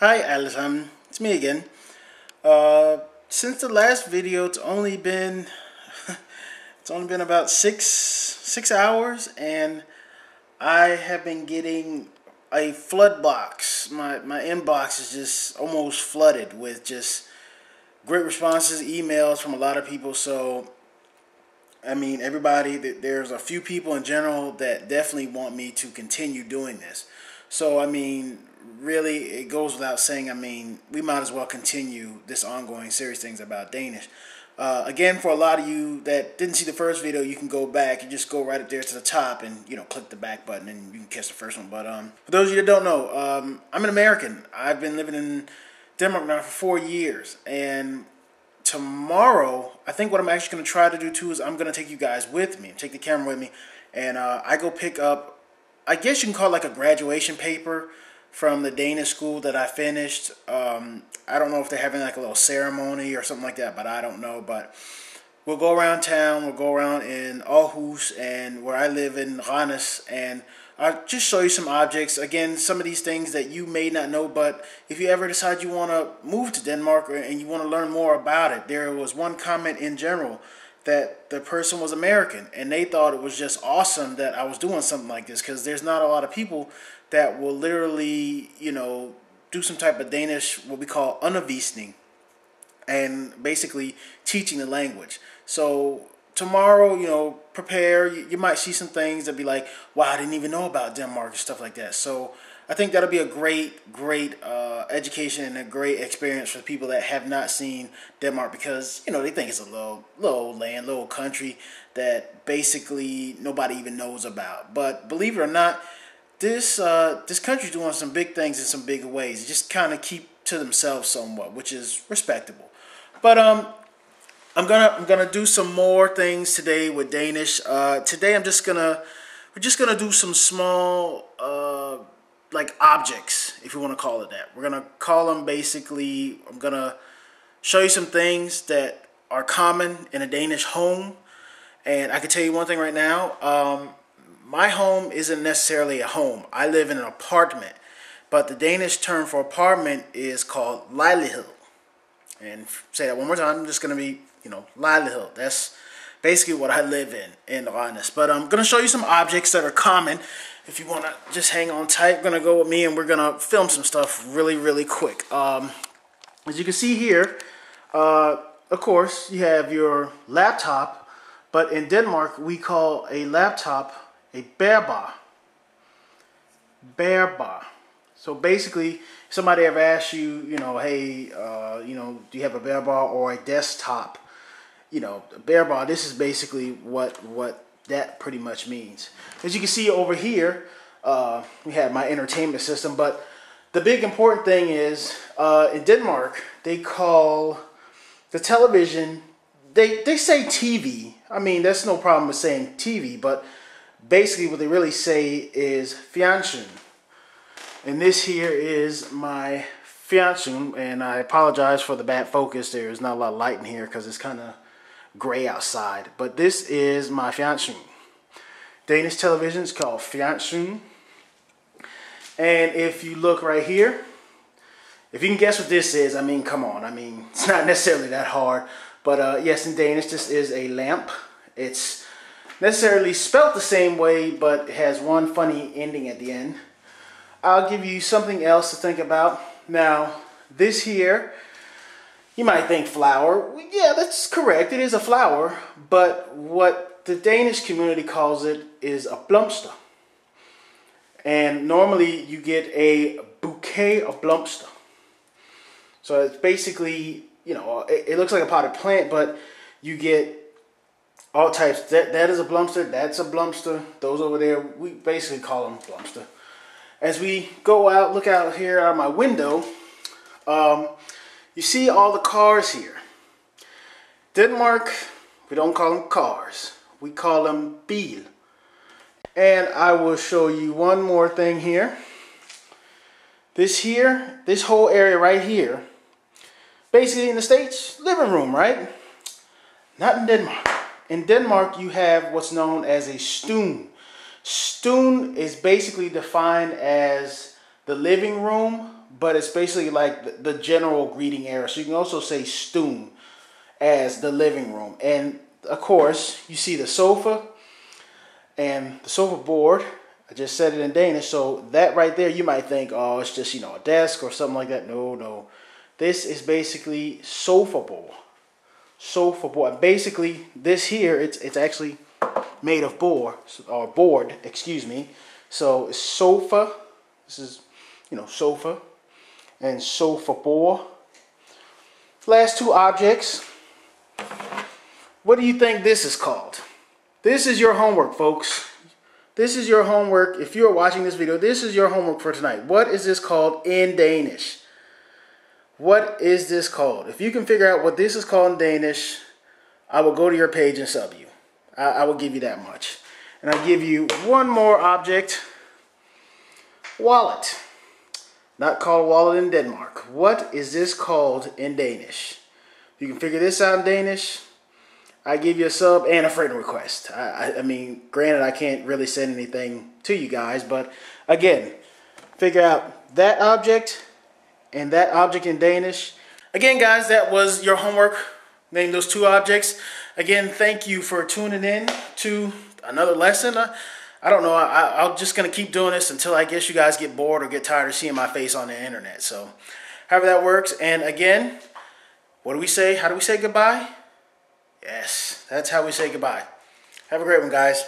Hi Allison, it's me again. Since the last video, it's only been about six hours, and I have been getting a flood box. My inbox is just almost flooded with just great responses, emails from a lot of people. So I mean, everybody, there's a few people in general that definitely want me to continue doing this. So, I mean, really, it goes without saying, I mean, we might as well continue this ongoing series things about Danish. Again, for a lot of you that didn't see the first video, you can go back. You just go right up there to the top and, click the back button and you can catch the first one. But for those of you that don't know, I'm an American. I've been living in Denmark now for 4 years. And tomorrow, I think what I'm actually going to try to do too is I'm going to take you guys with me, take the camera with me, and I go pick up, I guess you can call it like a graduation paper from the Danish school that I finished. I don't know if they're having like a little ceremony or something like that, but I don't know. But we'll go around town, we'll go around in Aarhus and where I live in Randers, and I'll just show you some objects. Again, some of these things that you may not know, but if you ever decide you want to move to Denmark and you want to learn more about it, there was one comment in general that the person was American, and they thought it was just awesome that I was doing something like this, because there's not a lot of people that will literally, do some type of Danish, what we call undervisning, and basically teaching the language. So tomorrow, prepare. You might see some things that be like, wow, I didn't even know about Denmark and stuff like that. So I think that'll be a great education and a great experience for people that have not seen Denmark, because, they think it's a little land, little country that basically nobody even knows about. But believe it or not, this country's doing some big things in some big ways. They just kind of keep to themselves somewhat, which is respectable. But I'm gonna do some more things today with Danish. Today we're just gonna do some small like objects, if you want to call it that. We're gonna call them basically. I'm gonna show you some things that are common in a Danish home, and I can tell you one thing right now. My home isn't necessarily a home. I live in an apartment, but the Danish term for apartment is called lejlighed. And say that one more time. I'm just gonna be, lejlighed. That's basically what I live in Randers. But I'm gonna show you some objects that are common. If you wanna just hang on tight, gonna go with me, and we're gonna film some stuff really quick. As you can see here, of course, you have your laptop, but in Denmark we call a laptop a bærbar. Bærbar. So basically, if somebody ever asks you, hey, do you have a bærbar or a desktop? Bærbar, this is basically what that pretty much means. As you can see over here, we have my entertainment system, but the big important thing is, in Denmark, they call the television, they say TV. I mean, that's no problem with saying TV, but basically what they really say is fjernsyn. And this here is my fjernsyn, and I apologize for the bad focus. There's not a lot of light in here because it's kind of gray outside. But this is my fjernsyn. Danish television is called fjernsyn. And if you look right here, if you can guess what this is, I mean, come on. I mean, it's not necessarily that hard. But yes, in Danish, this is a lamp. It's necessarily spelt the same way, but it has one funny ending at the end. I'll give you something else to think about. Now, this here, you might think flower. Yeah, that's correct. It is a flower. But what the Danish community calls it is a blomster. And normally you get a bouquet of blomster. So it's basically, it looks like a potted plant, but you get all types. That is a blomster. That's a blomster. Those over there, we basically call them blomster. As we go out, look out here out of my window, you see all the cars here. Denmark, we don't call them cars. We call them bil. And I will show you one more thing here. This whole area right here, basically in the States, living room, right? Not in Denmark. In Denmark, you have what's known as a stuen. Stuen is basically defined as the living room, but it's basically like the general greeting area. So you can also say stoom as the living room. And of course, you see the sofa and the sofa board. I just said it in Danish, so that right there, you might think, oh, it's just, a desk or something like that. No, no. This is basically sofabord. Sofabord. Basically, this here, it's actually made of board, excuse me. So it's sofa. This is, sofa and sofabord. Last two objects. What do you think this is called? This is your homework, folks. This is your homework. If you're watching this video, this is your homework for tonight. What is this called in Danish? What is this called? If you can figure out what this is called in Danish, I will go to your page and sub you. I will give you that much. And I'll give you one more object. Wallet. Not called wallet in Denmark. What is this called in Danish? If you can figure this out in Danish, I give you a sub and a friend request. I mean, granted, I can't really send anything to you guys, but again, figure out that object and that object in Danish. Again, guys, that was your homework. Name those two objects. Again, thank you for tuning in to another lesson. I don't know. I'm just going to keep doing this until I guess you guys get bored or get tired of seeing my face on the internet. So, however that works. And again, what do we say? How do we say goodbye? Yes, that's how we say goodbye. Have a great one, guys.